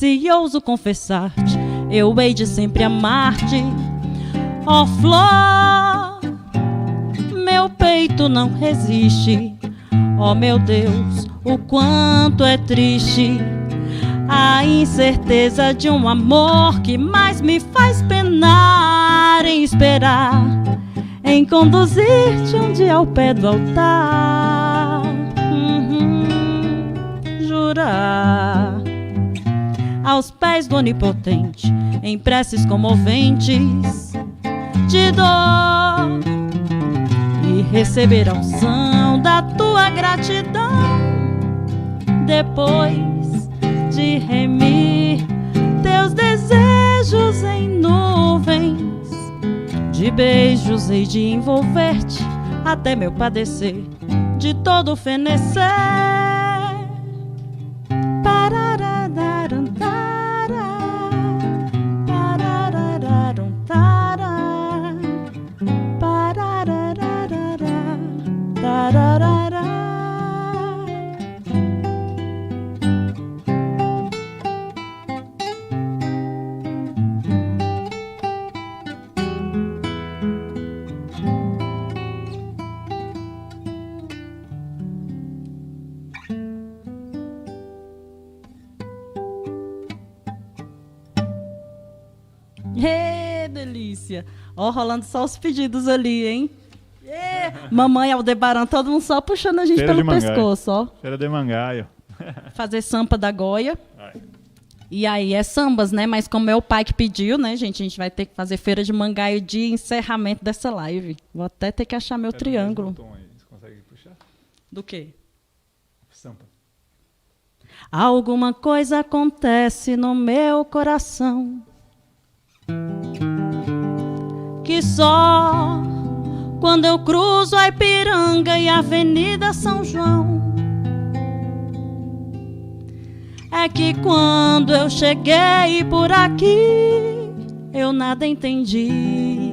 se ouso confessar-te, eu hei de sempre amar-te, ó flor. Meu peito não resiste Oh meu Deus, o quanto é triste a incerteza de um amor que mais me faz penar em esperar, em conduzir-te um dia ao pé do altar. Jurar aos pés do Onipotente, em preces comoventes de dor, e receber a unção da tua gratidão, depois de remir teus desejos em nuvens de beijos, hei de envolver-te até meu padecer de todo fenecer. Pararararam, tará, pararararam, tará, pararararará, tararará. Delícia. Ó, rolando só os pedidos ali, hein? Mamãe Aldebaran, todo mundo só puxando a gente Feira pelo pescoço, ó. Feira de Mangaio. Fazer sampa da Goia. Ai. E aí é sambas, né? Mas como é o pai que pediu, né, gente? A gente vai ter que fazer feira de Mangaio de encerramento dessa live. Vou até ter que achar meu triângulo. Você consegue puxar? Do quê? Sampa. Alguma coisa acontece no meu coração que só quando eu cruzo a Ipiranga e a Avenida São João é que quando eu cheguei por aqui eu nada entendi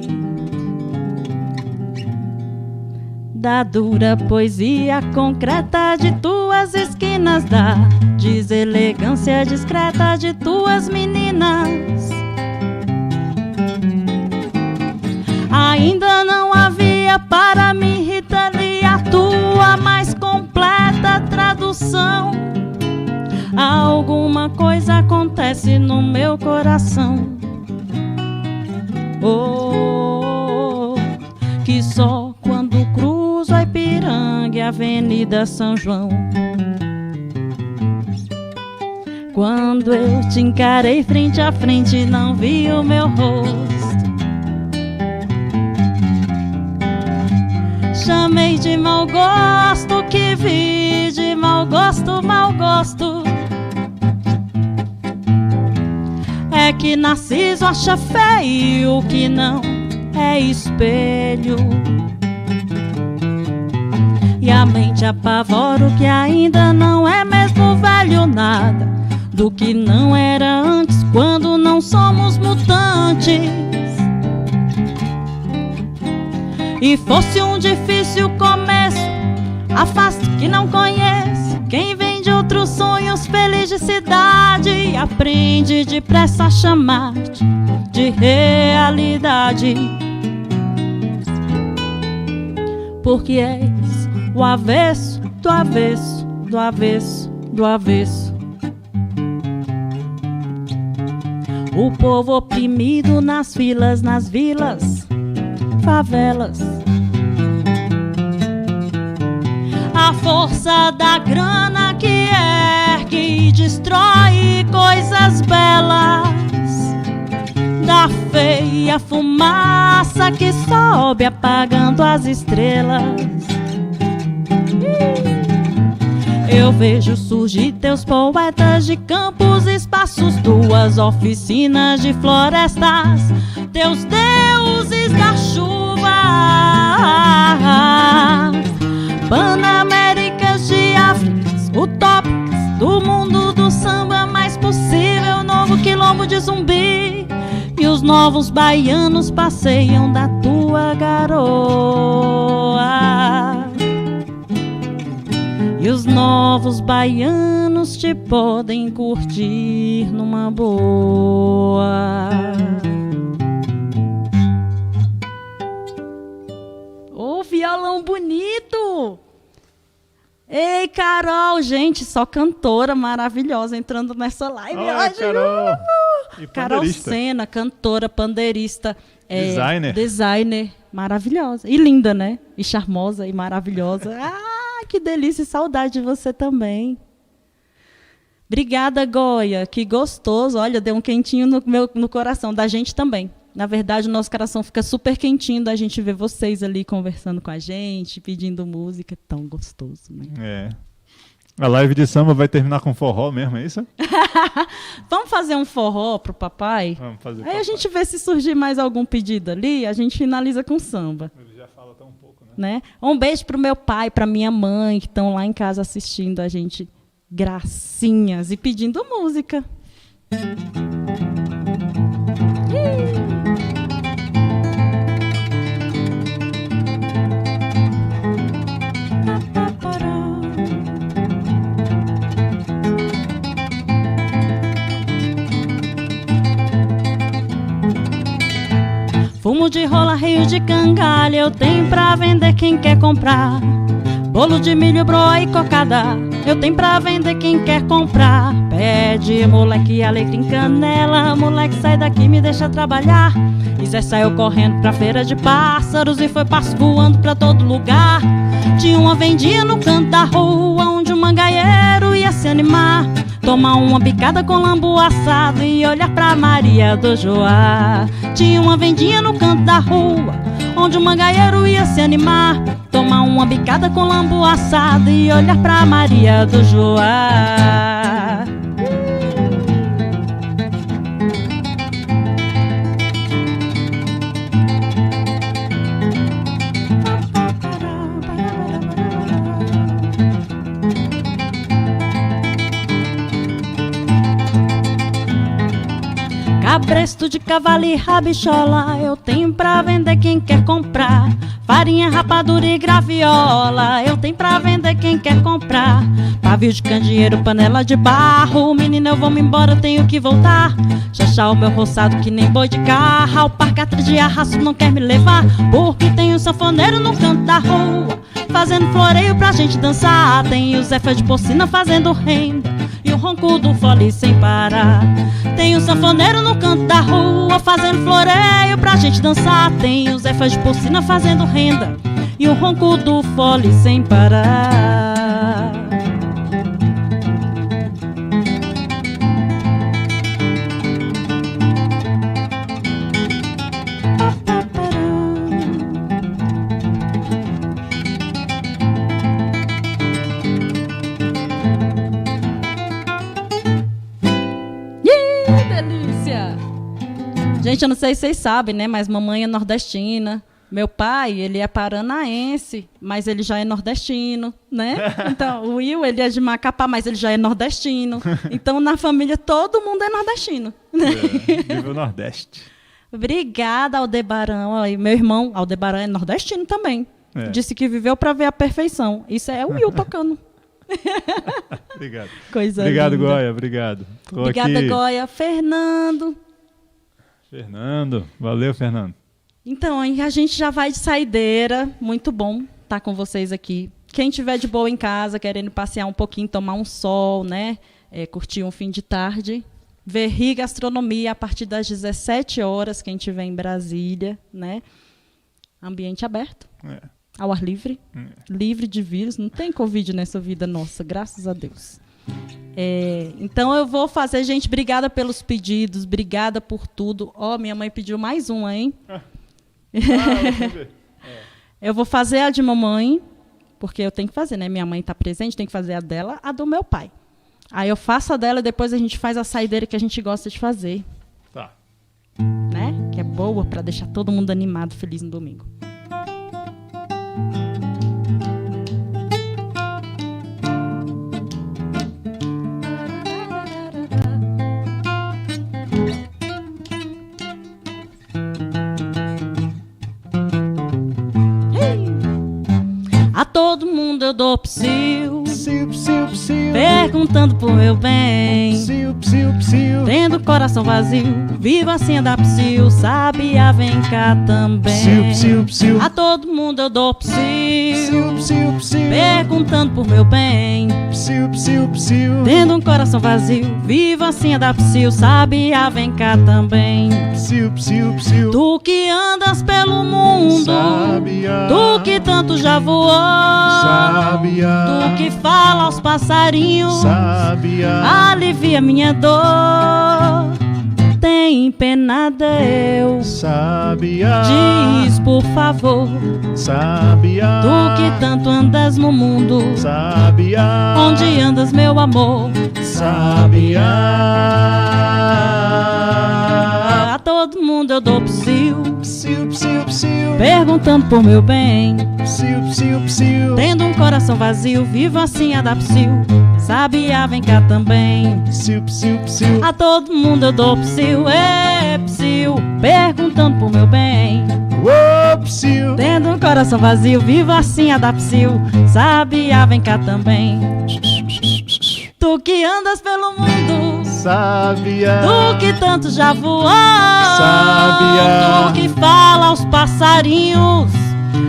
da dura poesia concreta de tuas esquinas, da deselegância discreta de tuas meninas. Ainda não havia para mim, Rita Lee, a tua mais completa tradução. Alguma coisa acontece no meu coração, oh, que só quando cruzo a Ipiranga e a Avenida São João, quando eu te encarei frente a frente, não vi o meu rosto. Chamei de mau gosto, que vi de mau gosto, mau gosto. É que Narciso acha feio o que não é espelho, e a mente apavora o que ainda não é mesmo velho. Nada do que não era antes, quando não somos mutantes. E fosse um difícil começo, afaste que não conhece quem vem de outros sonhos, felicidade. Aprende depressa a chamar-te de realidade, porque és o avesso do avesso, do avesso, do avesso. O povo oprimido nas filas, nas vilas, favelas. A força da grana que ergue e destrói coisas belas, da feia fumaça que sobe apagando as estrelas. Eu vejo surgir teus poetas de campos, espaços, tuas oficinas de florestas, teus deuses da chuva, Panaméricas de Áfricas, utópicas do mundo do samba mais possível, novo quilombo de Zumbi, e os novos baianos passeiam da tua garoa. E os novos baianos te podem curtir numa boa. Ô, violão bonito! gente, só cantora maravilhosa entrando nessa live Olha, hoje. Carol. E Carol pandeirista. Sena, cantora, pandeirista. Designer. Maravilhosa. E linda, né? E charmosa e maravilhosa. Ah, que delícia e saudade de você também. Obrigada, Goia. Que gostoso. Olha, deu um quentinho no coração. Da gente também. Na verdade, o nosso coração fica super quentinho da gente ver vocês ali conversando com a gente, pedindo música. Tão gostoso, né? É. A live de samba vai terminar com forró mesmo, é isso? Vamos fazer um forró pro papai? Vamos fazer. Aí a gente vê se surgir mais algum pedido ali, a gente finaliza com samba. Ele já fala tão pouco, né? Né? Um beijo pro meu pai, pra minha mãe, que estão lá em casa assistindo a gente. Gracinhas e pedindo música. Fumo de rola, rio de cangalha, eu tenho pra vender quem quer comprar. Bolo de milho, broa e cocada, eu tenho pra vender quem quer comprar. Pede, moleque, alecrim, canela, moleque, sai daqui, me deixa trabalhar. E Zé saiu correndo pra feira de pássaros e foi passo voando pra todo lugar. Tinha uma vendinha no canto da rua, onde um mangaeiro ia se animar. Tomar uma picada com lambu assado e olhar pra Maria do Joá. Tinha uma vendinha no canto da rua, onde o mangaeiro ia se animar. Tomar uma bicada com lambu assado e olhar pra Maria do Joá. Cabresto de cavalo e rabichola, eu tenho pra vender quem quer comprar. Farinha, rapadura e graviola, eu tenho pra vender quem quer comprar. Pavio de candeeiro, panela de barro, menina, eu vou-me embora, tenho que voltar. Chachá o meu roçado que nem boi de carro, o parcatra de arrasto não quer me levar. Porque tem um sanfoneiro no canto da rua, fazendo floreio pra gente dançar. Tem o Zefa de porcina fazendo renda e o ronco do fole sem parar. Tem o sanfoneiro no canto da rua, fazendo floreio pra gente dançar. Tem o Zefa de porcina fazendo renda e o ronco do fole sem parar. Delícia! Gente, eu não sei se vocês sabem, né? Mas mamãe é nordestina. Meu pai, ele é paranaense, mas ele já é nordestino, né? Então, o Will, ele é de Macapá, mas ele já é nordestino. Então, na família, todo mundo é nordestino. Nível Nordeste. Obrigada, Aldebaran. Ó, e meu irmão, Aldebaran, é nordestino também. É. Disse que viveu para ver a perfeição. Isso é o Will tocando. Obrigado. Coisa Obrigado, linda. Goia. Obrigado. Tô Obrigada, aqui. Goia. Fernando. Fernando. Valeu, Fernando. Então, a gente já vai de saideira. Muito bom estar com vocês aqui. Quem tiver de boa em casa, querendo passear um pouquinho, tomar um sol, né? Curtir um fim de tarde. Verri Gastronomia a partir das 17 horas, quem estiver em Brasília, né? Ambiente aberto, É. ao ar livre, livre de vírus. Não tem Covid nessa vida nossa, graças a Deus. Então eu vou fazer, gente, obrigada pelos pedidos, obrigada por tudo. Ó, minha mãe pediu mais uma, hein? Vamos ver. Eu vou fazer a de mamãe, porque eu tenho que fazer, né? Minha mãe está presente, tem que fazer a dela, a do meu pai. Aí eu faço a dela e depois a gente faz a saideira que a gente gosta de fazer, Tá. né? Que é boa para deixar todo mundo animado, feliz no domingo. A todo mundo eu dou psiu, Psiu, psiu, psiu. perguntando por meu bem, Psiu, psiu, psiu. tendo o coração coração vazio, vivo assim a dar psiu. Sabiá, vem cá também. Psiu, psiu. A todo mundo eu dou psiu, Psiu, psiu, psiu. perguntando por meu bem. Psiu, psiu, psiu. Tendo um coração vazio, vivo assim a dar psiu. Sabiá, vem cá também. Psiu, psiu, psiu. Tu que andas pelo mundo, Sabiá. tu que tanto já voou, Sabiá. tu que fala aos passarinhos, Sabiá. alivia minha dor. Tem pena Deus, Sabiá. diz por favor. Sabiá. Tu que tanto andas no mundo, Sabiá. onde andas, meu amor? Sabiá. A todo mundo eu dou psiu, Psiu, psiu, psiu. perguntando por meu bem. Psiu, psiu, psiu. Tendo um coração vazio, vivo assim a dar psiu. Sabiá, vem cá também. Psiu, psiu, psiu. A todo mundo eu dou psiu, psiu, perguntando por meu bem. Ô, psiu. Tendo um coração vazio, vivo assim a dar psiu. Sabiá, vem cá também. Tu que andas pelo mundo, Sabiá. tu que tanto já voou, Sabiá. tu que fala aos passarinhos,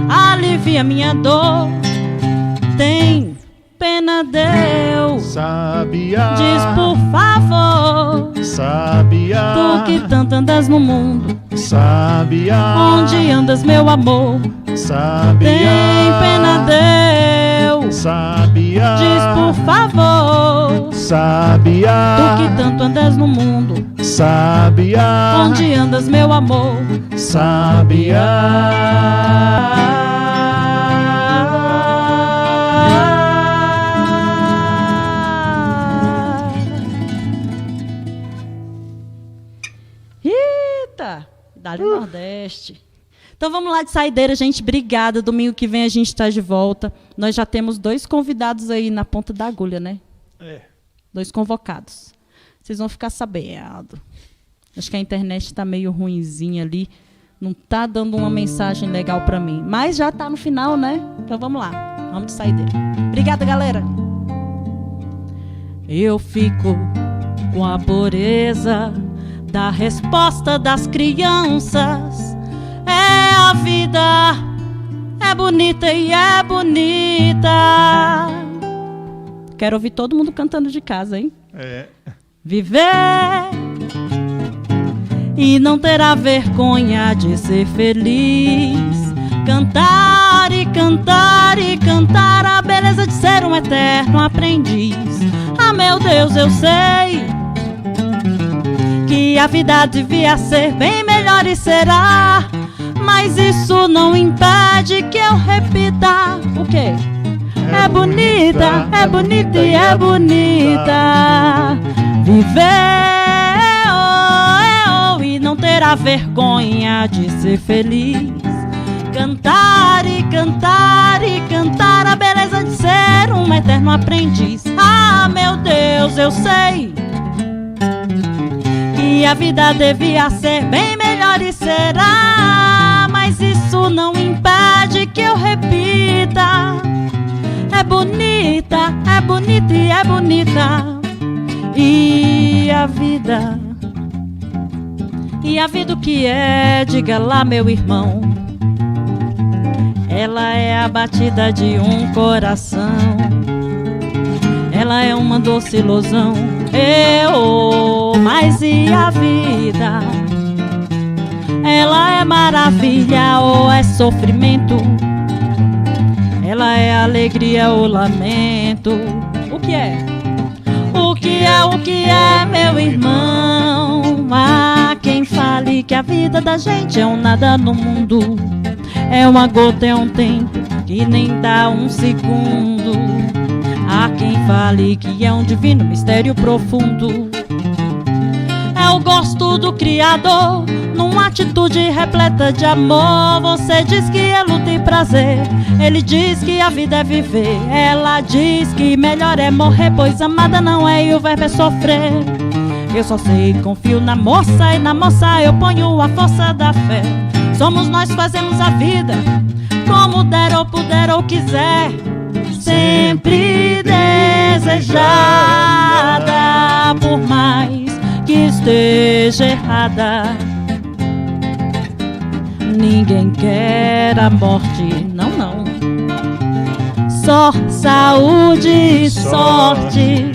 alivia minha dor. Tem pena Deus, Sabiá. diz por favor. Sabiá. Tu que tanto andas no mundo, Sabiá. onde andas, meu amor? Sabiá. Tem pena Deus, Sabiá. diz por favor. Sabiá. Tu que tanto andas no mundo, Sabiá. onde andas, meu amor? Eita, dá-lhe Nordeste. Então vamos lá de saideira, gente. Obrigada. Domingo que vem a gente está de volta. Nós já temos 2 convidados aí na ponta da agulha, né? 2 convocados. Vocês vão ficar sabendo. Acho que a internet está meio ruinzinha ali. Não está dando uma mensagem legal para mim. Mas já está no final, né? Então vamos lá. Vamos de saideira. Obrigada, galera. Eu fico com a pureza da resposta das crianças. É a vida, é bonita e é bonita. Quero ouvir todo mundo cantando de casa, hein? Viver e não terá vergonha de ser feliz. Cantar e cantar e cantar a beleza de ser um eterno aprendiz. Ah, meu Deus, eu sei que a vida devia ser bem melhor e será, mas isso não impede que eu repita o quê? É bonita, é bonita e é bonita. Viver e não terá vergonha de ser feliz. Cantar e cantar e cantar a beleza de ser um eterno aprendiz. Ah, meu Deus, eu sei que a vida devia ser bem melhor e será, mas isso não impede que eu repita. É bonita e é bonita. E a vida o que é? Diga lá, meu irmão. Ela é a batida de um coração. Ela é uma doce ilusão. Mas e a vida? Ela é maravilha ou é sofrimento? Ela é alegria ou lamento? O que é? O que é, meu irmão? Há quem fale que a vida da gente é um nada no mundo. É uma gota, é um tempo que nem dá um segundo. Há quem fale que é um divino mistério profundo. É o gosto do Criador, numa atitude repleta de amor. Você diz que é luta e prazer, ele diz que a vida é viver. Ela diz que melhor é morrer, pois amada não é e o verbo é sofrer. Eu só sei, confio na moça, e na moça eu ponho a força da fé. Somos nós que fazemos a vida, como der ou puder ou quiser. Sempre desejada, por mais que que esteja errada. Ninguém quer a morte, não, não. Só saúde e sorte.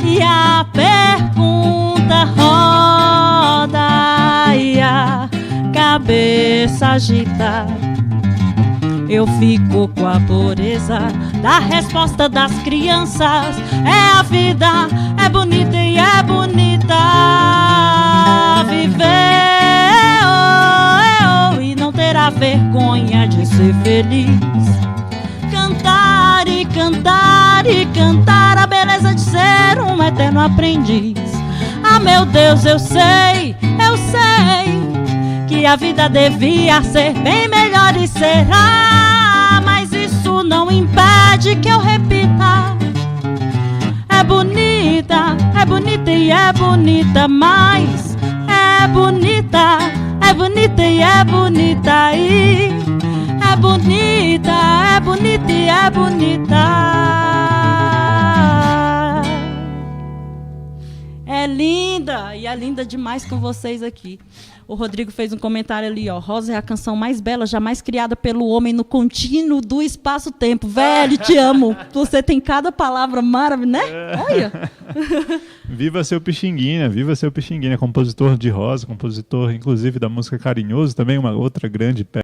E a pergunta roda e a cabeça agita. Eu fico com a pureza da resposta das crianças. É a vida, é bonita e é bonita viver, e não terá vergonha de ser feliz. Cantar e cantar e cantar a beleza de ser um eterno aprendiz. Ah, meu Deus, eu sei que a vida devia ser bem melhor e será, mas isso não impede que eu repita. É bonita e é bonita, mas é bonita e é bonita e é bonita e é bonita. É linda e é linda demais com vocês aqui. O Rodrigo fez um comentário ali, ó. Rosa é a canção mais bela jamais criada pelo homem no contínuo do espaço-tempo. Velho, te amo. Você tem cada palavra maravilhosa, né? Olha. Viva seu Pixinguinha, compositor de Rosa, compositor inclusive da música Carinhoso, também uma outra grande peça.